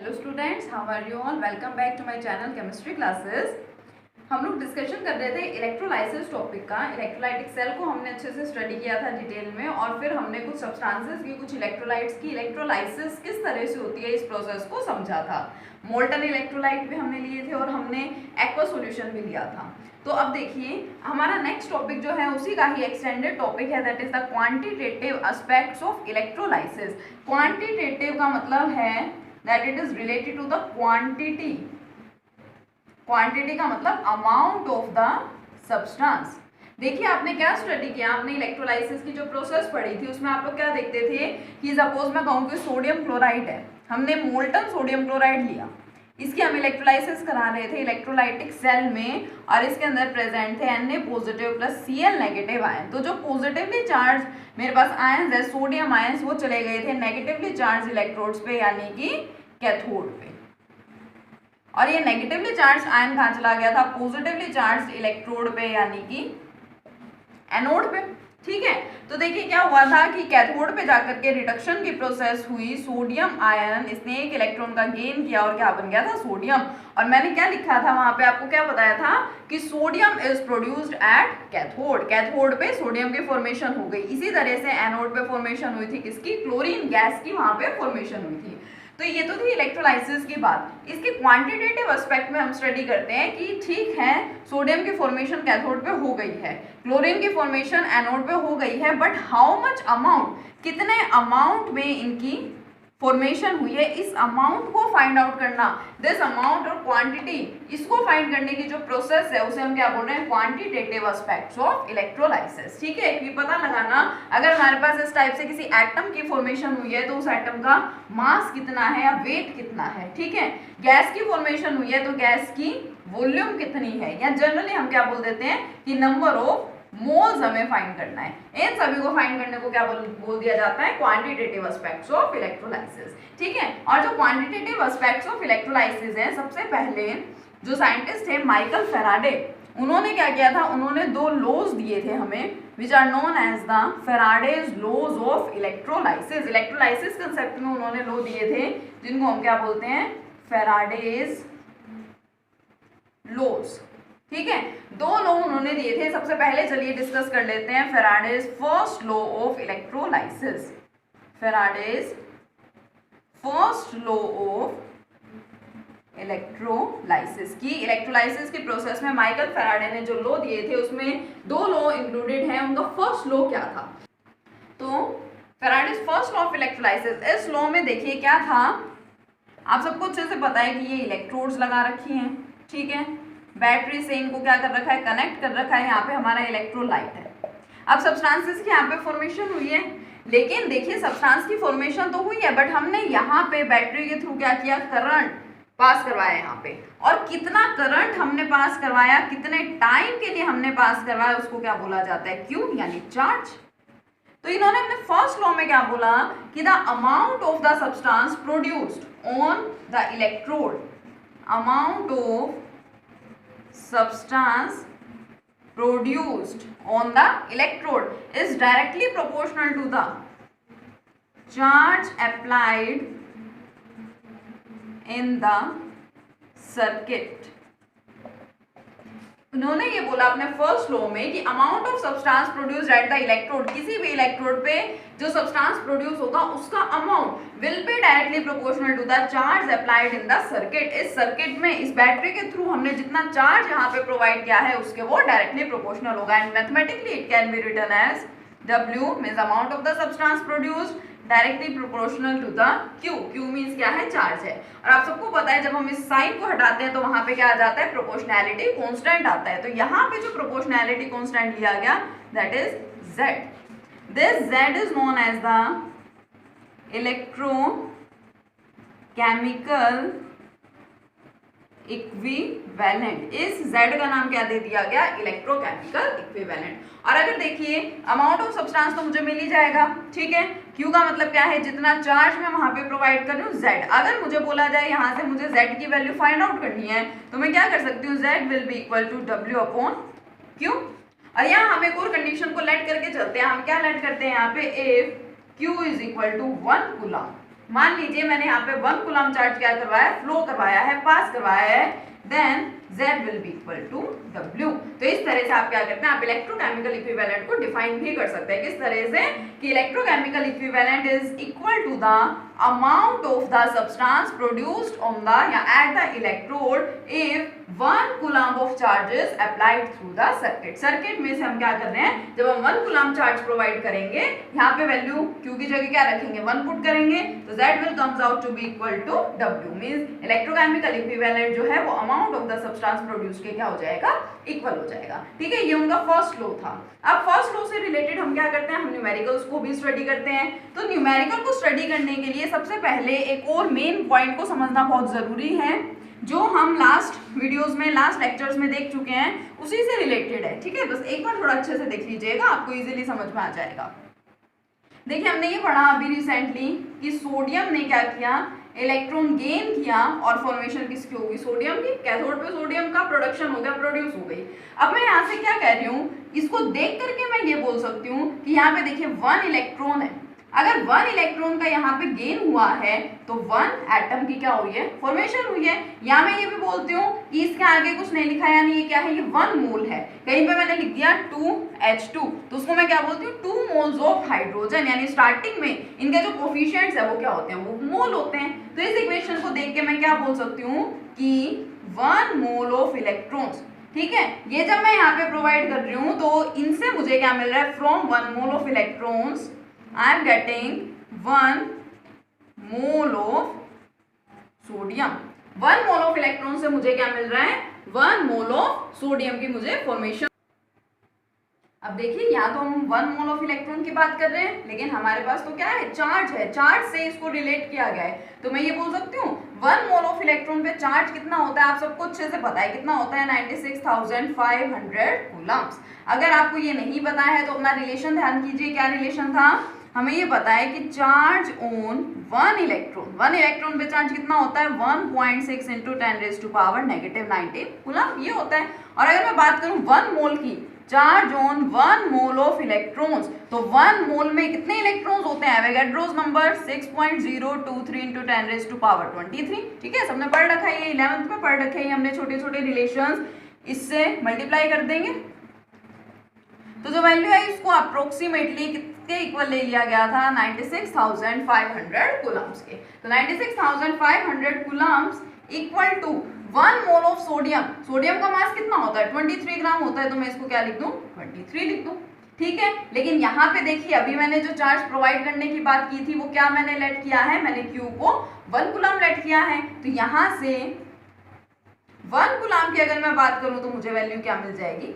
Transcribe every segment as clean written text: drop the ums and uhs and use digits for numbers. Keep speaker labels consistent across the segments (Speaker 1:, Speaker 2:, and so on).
Speaker 1: Hello students, how are you all. Welcome back to my channel chemistry classes. हम लोग discussion कर रहे थे इलेक्ट्रोलाइसिस टॉपिक का। इलेक्ट्रोलाइटिक सेल को हमने अच्छे से स्टडी किया था डिटेल में, और फिर हमने कुछ सब्सटेंसेस की, कुछ इलेक्ट्रोलाइट्स की इलेक्ट्रोलाइसिस किस तरह से होती है इस प्रोसेस को समझा था। मोल्टन इलेक्ट्रोलाइट भी हमने लिए थे और हमने एक्वा सॉल्यूशन भी लिया था। तो अब देखिए हमारा नेक्स्ट टॉपिक जो है उसी का ही एक्सटेंडेड टॉपिक है, that is the quantitative aspects of electrolysis. Quantitative का मतलब है that it is related to the quantity. Quantity का मतलब अमाउंट ऑफ द सब्सटेंस। देखिए आपने क्या स्टडी किया, आपने इलेक्ट्रोलाइसिस की जो प्रोसेस पढ़ी थी उसमें आप लोग क्या देखते थे कि सपोज मैं कहूँ कि सोडियम क्लोराइड है, हमने मोल्टन सोडियम क्लोराइड लिया, इसकी हम इलेक्ट्रोलाइसिस करा रहे थे इलेक्ट्रोलाइटिक सेल में, और इसके अंदर प्रेजेंट थे Na positive plus Cl negative ion. तो जो पॉजिटिवली चार्ज मेरे पास आयंस है सोडियम आयंस, वो चले गए थे नेगेटिवली चार्ज इलेक्ट्रोड्स पे यानी कि कैथोड पे, और ये नेगेटिवली चार्ज आयन कहाँ चला गया था, पॉजिटिवली चार्ज इलेक्ट्रोड पे यानी कि एनोड पे। ठीक है, तो देखिए क्या हुआ था कि कैथोड पे जाकर के रिडक्शन की प्रोसेस हुई, सोडियम आयन इसने एक इलेक्ट्रॉन का गेन किया और क्या बन गया था, सोडियम। और मैंने क्या लिखा था वहां पे, आपको क्या बताया था कि sodium is produced at cathode. Cathode पे सोडियम की फॉर्मेशन हो गई। इसी तरह से एनोड पे फॉर्मेशन हुई थी किसकी, क्लोरीन गैस की वहां पे फॉर्मेशन हुई थी। तो ये तो थी इलेक्ट्रोलाइसिस की बात। इसके क्वांटिटेटिव एस्पेक्ट में हम स्टडी करते हैं कि ठीक है सोडियम की फॉर्मेशन कैथोड पे हो गई है, क्लोरीन की फॉर्मेशन एनोड पे हो गई है, बट हाउ मच अमाउंट, कितने अमाउंट में इनकी फॉर्मेशन हुई है, इस अमाउंट को फाइंड आउट करना, दिस अमाउंट और क्वांटिटी, इसको फाइंड करने की जो प्रोसेस है उसे हम क्या बोल रहे हैं, क्वांटिटेटिव एस्पेक्ट्स ऑफ इलेक्ट्रोलाइसिस। ठीक है, ये पता लगाना अगर हमारे पास इस टाइप से किसी एटम की फॉर्मेशन हुई है तो उस एटम का मास कितना है या वेट कितना है। ठीक है, गैस की फॉर्मेशन हुई है तो गैस की वॉल्यूम कितनी है, या जनरली हम क्या बोल देते हैं कि नंबर ऑफ मोल्स हमें फाइंड करना है। इन सभी को फाइंड करने को क्या बोल दिया जाता है, क्वांटिटेटिव एस्पेक्ट्स ऑफ इलेक्ट्रोलाइसिस। ठीक है, और जो क्वांटिटेटिव एस्पेक्ट्स ऑफ इलेक्ट्रोलाइसिस है, सबसे पहले जो साइंटिस्ट थे माइकल फैराडे, उन्होंने क्या किया था, उन्होंने दो लॉज दिए थे हमें which are known as the Faraday's laws of electrolysis. Electrolysis concept में उन्होंने लॉ दिए थे जिनको हम क्या बोलते हैं, फैराडेज लॉज। ठीक है, दो लॉ उन्होंने दिए थे। सबसे पहले चलिए डिस्कस कर लेते हैं Faraday's first law of electrolysis. Faraday's first law of electrolysis की, इलेक्ट्रोलाइसिस की प्रोसेस में माइकल फैराडे ने जो लॉ दिए थे उसमें दो लॉ इंक्लूडेड हैं। उनका फर्स्ट लॉ क्या था, तो Faraday's first law of electrolysis, इस लॉ में देखिए क्या था, आप सबको अच्छे से पता है कि ये इलेक्ट्रोड्स लगा रखी हैं। ठीक है, बैटरी से इनको क्या कर रखा है, कनेक्ट कर रखा है। यहाँ पे हमारा इलेक्ट्रोलाइट है। अब सब्सटेंसेस की यहाँ पे फॉर्मेशन हुई है, लेकिन देखिए सब्सटेंस की फॉर्मेशन तो हुई है, बट हमने यहाँ पे बैटरी के थ्रू क्या किया, करंट पास करवाया यहाँ पे। और कितना करंट हमने पास करवाया, कितने टाइम के लिए हमने पास करवाया, उसको क्या बोला जाता है, क्यू यानी चार्ज। तो इन्होंने अपने फर्स्ट लॉ में क्या बोला कि the amount of the substance produced on the electrode, amount of substance produced on the electrode is directly proportional to the charge applied in the circuit। उन्होंने ये बोला अपने फर्स्ट लॉ में कि amount of substance produced at the electrode, किसी भी electrode पे जो सब्सटेंस प्रोड्यूस होगा उसका amount will be directly proportional to the charge applied in the circuit. इस सर्किट में, इस बैटरी के थ्रू हमने जितना चार्ज यहाँ पे प्रोवाइड किया है उसके वो डायरेक्टली प्रोपोर्शनल होगा। And mathematically it can be written as W means amount of the substance produced directly proportional to the Q। Q means क्या है, चार्ज है। और आप सबको पता है जब हम इस साइन को हटाते हैं तो वहां पे क्या आ जाता है, प्रोपोर्शनैलिटी कांस्टेंट आता है। तो यहाँ पे जो प्रोपोर्शनैलिटी कांस्टेंट लिया गया that is Z। This Z is known as the electrochemical equivalent. इस Z का नाम क्या दे दिया गया, इलेक्ट्रोकेमिकल इक्विवेलेंट। और अगर देखिए अमाउंट ऑफ सब्सटेंस तो मुझे मिल ही जाएगा। ठीक है, Q का मतलब क्या है, जितना चार्ज मैं वहां पे प्रोवाइड कर रही हूँ Z। अगर मुझे बोला जाए यहाँ से मुझे Z की वैल्यू फाइंड आउट करनी है तो मैं क्या कर सकती हूँ, Z will be equal to W upon Q। और यहाँ हम एक और कंडीशन को लेट करके चलते हैं। हम क्या लेट करते हैं यहाँ पे, if Q is equal to 1 coulomb. मान लीजिए मैंने यहाँ पे 1 कूलम चार्ज क्या करवाया है, फ्लो करवाया है, पास करवाया है, then Z will be equal to W। तो इस तरह से आप क्या करते हैं, आप इलेक्ट्रोकेमिकल इक्विवेलेंट को डिफाइन भी कर सकते हैं। किस तरह से कि electrochemical equivalent is equal to the amount of the substance produced on the या at the electrode if 1 coulomb of charges applied through the circuit. Circuit में से हम क्या कर रहे हैं, जब हम 1 कूलम चार्ज प्रोवाइड करेंगे, यहाँ पे वैल्यू Q की जगह क्या रखेंगे, 1 पुट करेंगे, तो Z will comes out to be equal to W, means electrochemical equivalent जो है वो amount of the substance produce के क्या हो जाएगा, इक्वल हो जाएगा। ठीक है, ये उनका फर्स्ट लॉ था। अब फर्स्ट लॉ से रिलेटेड हम क्या करते हैं, हम न्यूमेरिकल्स को भी स्टडी करते हैं। तो न्यूमेरिकल को स्टडी करने के लिए सबसे पहले एक और मेन पॉइंट को समझना बहुत जरूरी है, जो हम लास्ट वीडियोस में, लास्ट लेक्चर्स में देख चुके हैं, उसी से रिलेटेड है। ठीक है, बस एक बार थोड़ा अच्छे से देख लीजिएगा, आपको इजीली समझ में आ जाएगा। देखिए, हमने ये पढ़ा अभी रिसेंटली कि सोडियम ने क्या किया, इलेक्ट्रॉन गेन किया और फॉर्मेशन किसकी होगी, सोडियम की। कैथोड पे सोडियम का प्रोडक्शन हो गया, प्रोड्यूस हो गई। अब मैं यहाँ से क्या कह रही हूँ, इसको देख करके मैं ये बोल सकती हूँ कि यहाँ पे देखिए 1 इलेक्ट्रॉन है। अगर 1 इलेक्ट्रॉन का यहाँ पे गेन हुआ है तो 1 एटम की क्या हुई है, फॉर्मेशन हुई है। या मैं ये भी बोलती हूँ कि इसके आगे कुछ नहीं लिखा, यानी ये क्या है, ये 1 मोल है। कहीं पे मैंने लिख दिया 2H2, तो उसको मैं क्या बोलती हूँ, 2 मोल्स ऑफ हाइड्रोजन, यानी स्टार्टिंग में इनके जो कोफिशिएंट्स है वो क्या होते हैं, वो मोल होते हैं। तो इस इक्वेशन को देख के मैं क्या बोल सकती हूँ कि 1 मोल ऑफ इलेक्ट्रॉन्स। ठीक है, ये जब मैं यहाँ पे प्रोवाइड कर रही हूँ तो इनसे मुझे क्या मिल रहा है, from 1 mole of electrons I am getting 1 mole of sodium। 1 mole of electron से मुझे क्या मिल रहा है, 1 मोल ऑफ सोडियम की मुझे फॉर्मेशन। अब देखिए, यहाँ तो हम 1 मोल ऑफ इलेक्ट्रॉन की बात कर रहे हैं, लेकिन हमारे पास तो क्या है, चार्ज है। चार्ज से इसको रिलेट किया गया है, तो मैं ये बोल सकती हूँ 1 मोल ऑफ इलेक्ट्रॉन पे चार्ज कितना होता है, आप सबको अच्छे से पता है कितना होता है, 96,500 कूलम्स। अगर आपको ये नहीं पता है तो अपना रिलेशन ध्यान कीजिए। क्या रिलेशन था, हमें ये पता है कि चार्ज ऑन 1 इलेक्ट्रॉन पे चार्ज कितना होता है, 1.6 इंटू 10⁻⁻⁻⁹ कूलम, ये होता है। और अगर मैं बात करूं 1 मोल की, charge on 1 mole of electrons, तो 1 मोल में कितने इलेक्ट्रॉन्स होते हैं, एवोगाड्रोस नंबर 6.023 इंटू 10⁻23। ठीक है, सबने पढ़ रखा है, ये 11th में पढ़ रखे हैं हमने, छोटे छोटे रिलेशंस, इससे मल्टीप्लाई कर देंगे तो जो वैल्यू है इसको अप्रोक्सीमेटली कितने इक्वल ले लिया गया था, 96,500 कूलम्स के। तो 96,500 coulombs equal to 1 mole of sodium. Sodium का मास कितना होता है, 23 ग्राम होता है, तो मैं इसको क्या लिख दूं, 23 लिख दूं। ठीक है, लेकिन यहाँ पे देखिए अभी मैंने जो चार्ज प्रोवाइड करने की बात की थी वो क्या मैंने लेट किया है, मैंने Q को 1 कूलम लेट किया है। तो यहाँ से 1 कूलम की अगर मैं बात करूं तो मुझे वैल्यू क्या मिल जाएगी,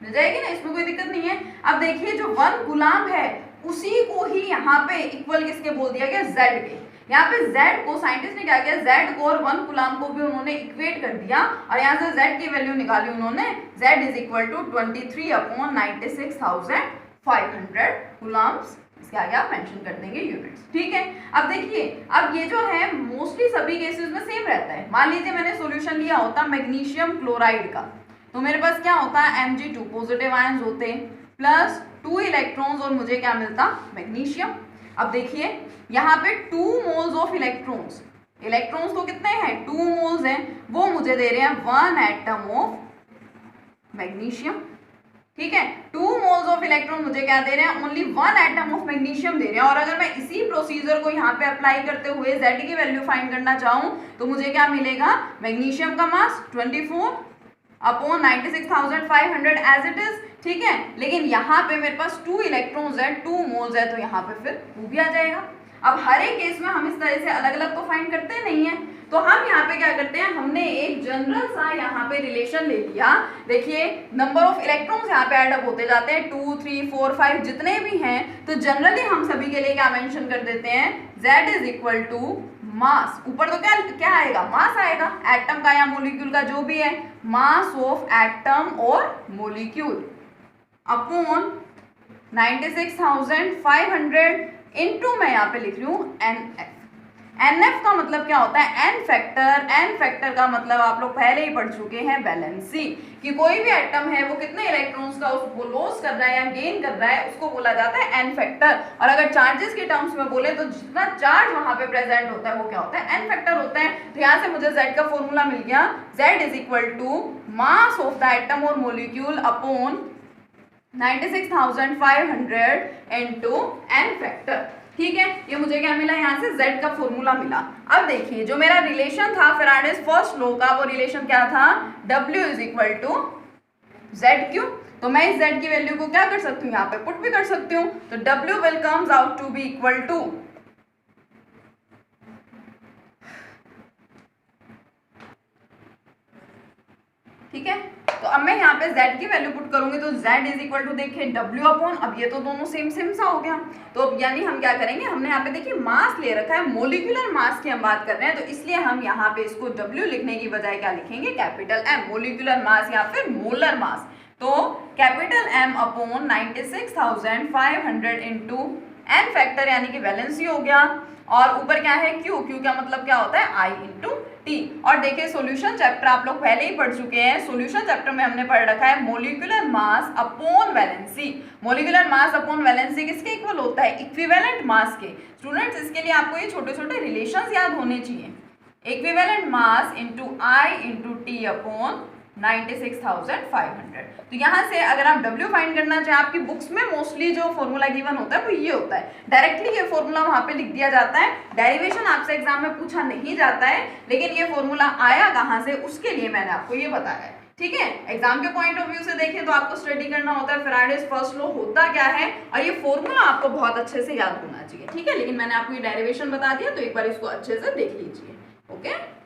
Speaker 1: मिल जाएगी ना, इसमें कोई दिक्कत नहीं है। अब देखिए जो 1 कूलम है उसी को ही यहाँ पे इक्वल किसके बोल दिया गया, Z के। यहाँ पे Z को साइंटिस्ट ने क्या किया, Z को और 1 कूलम को भी उन्होंने इक्वेट कर दिया और यहाँ से Z की वैल्यू निकाली उन्होंने, Z is equal to 23/96,500 coulombs. इसके आगे आप मेंशन कर देंगे यूनिट्स। ठीक है, अब देखिए, अब ये जो है मोस्टली सभी केसेस में सेम रहता है। मान लीजिए मैंने सॉल्यूशन लिया होता मैग्नीशियम क्लोराइड का, तो मेरे पास क्या होता है, Mg2 पॉजिटिव आयंस होते प्लस 2 इलेक्ट्रॉन्स और मुझे क्या मिलता, मैग्नीशियम। अब देखिए यहाँ पे 2 मोल्स ऑफ इलेक्ट्रॉन्स तो कितने हैं, 2 मोल्स हैं, वो मुझे दे रहे हैं 1 एटम ऑफ मैग्नीशियम। ठीक है, 2 मोल्स ऑफ इलेक्ट्रॉन मुझे क्या दे रहे हैं, ओनली 1 एटम ऑफ मैग्नीशियम दे रहे हैं। और अगर मैं इसी प्रोसीजर को यहाँ पे अप्लाई करते हुए Z की वैल्यू फाइंड करना चाहूँ तो मुझे क्या मिलेगा, मैग्नीशियम का मास 24/96,500 एज इट इज। ठीक है, लेकिन यहाँ पे मेरे पास 2 इलेक्ट्रॉन्स है, 2 मोल्स है, तो यहाँ पे फिर वो भी आ जाएगा। अब हर एक केस में हम इस तरह से अलग अलग तो फाइंड करते नहीं है, तो हम यहाँ पे क्या करते हैं, हमने एक जनरल सा यहाँ पे रिलेशन ले लिया। देखिए नंबर ऑफ इलेक्ट्रॉन्स यहाँ पे ऐड अप होते जाते हैं, 2, 3, 4, 5 जितने भी हैं, तो जनरली हम सभी के लिए क्या मेंशन कर देते हैं, Z is equal to mass. ऊपर तो क्या आएगा, मास आएगा, एटम का या मोलिक्यूल का जो भी है, मास ऑफ एटम और मोलिक्यूल अपॉन 96,500 इनटू मैं यहाँ पे लिख रही हूँ NF। NF का मतलब क्या होता है, n फैक्टर। n फैक्टर का मतलब आप लोग पहले ही पढ़ चुके हैं, वैलेंसी, कि कोई भी एटम है वो कितने इलेक्ट्रॉन्स का उसको लॉस कर रहा है या गेन कर रहा है, उसको बोला जाता है n फैक्टर। और अगर चार्जेस के टर्म्स में बोले तो जितना चार्ज वहां पे प्रेजेंट होता है वो क्या होता है, n फैक्टर होता है। तो यहाँ से मुझे z का फॉर्मूला मिल गया, z is equal to mass of the atom और molecule upon 96,500 into n factor. ठीक है, ये मुझे क्या मिला, यहाँ से z का फॉर्मूला मिला। अब देखिए जो मेरा रिलेशन था फैराडेज फर्स्ट लॉ का, वो रिलेशन क्या था, W is equal to ZQ। तो मैं इस z की वैल्यू को क्या कर सकती हूँ, यहाँ पे पुट भी कर सकती हूँ। तो W will comes out to be equal to, ठीक है, तो अब मैं यहाँ पे z की वैल्यू पुट करूंगी तो z इज इक्वल टू देखिए W अपॉन, अब ये तो दोनों सेम सेम सा हो गया। तो अब यानी हम क्या करेंगे, हमने यहाँ पे देखिए मास ले रखा है, मोलिकुलर मास की हम बात कर रहे हैं, तो इसलिए हम यहाँ पे इसको W लिखने की बजाय क्या लिखेंगे, कैपिटल M, मोलिकुलर मास या फिर मोलर मास। तो capital M upon 96,500 into n factor यानी कि वैलेंसी हो गया, और ऊपर क्या है Q, Q का मतलब क्या होता है I इंटू T। और देखिए सॉल्यूशन चैप्टर आप लोग पहले ही पढ़ चुके हैं, सॉल्यूशन चैप्टर में हमने पढ़ रखा है molecular mass upon valency. Molecular mass upon valency किसके इक्वल होता है, इक्विवेलेंट मास के। स्टूडेंट्स इसके लिए आपको ये छोटे छोटे रिलेशंस याद होने चाहिए, equivalent mass into I into T upon 96,500। तो यहाँ से अगर आप W फाइंड करना चाहें, आपकी बुक्स में मोस्टली जो फॉर्मूला गिवन होता है वो ये होता है, डायरेक्टली ये फॉर्मूला वहाँ पे लिख दिया जाता है, डेरिवेशन आपसे एग्जाम में पूछा नहीं जाता है, लेकिन ये फॉर्मूला आया कहाँ से उसके लिए मैंने आपको ये बताया है। ठीक है, एग्जाम के पॉइंट ऑफ व्यू से देखें तो आपको स्टडी करना होता है फैराडेज फर्स्ट लॉ होता क्या है, और ये फॉर्मूला आपको बहुत अच्छे से याद होना चाहिए। ठीक है, लेकिन मैंने आपको ये डेरिवेशन बता दिया, तो एक बार इसको अच्छे से देख लीजिए। ओके।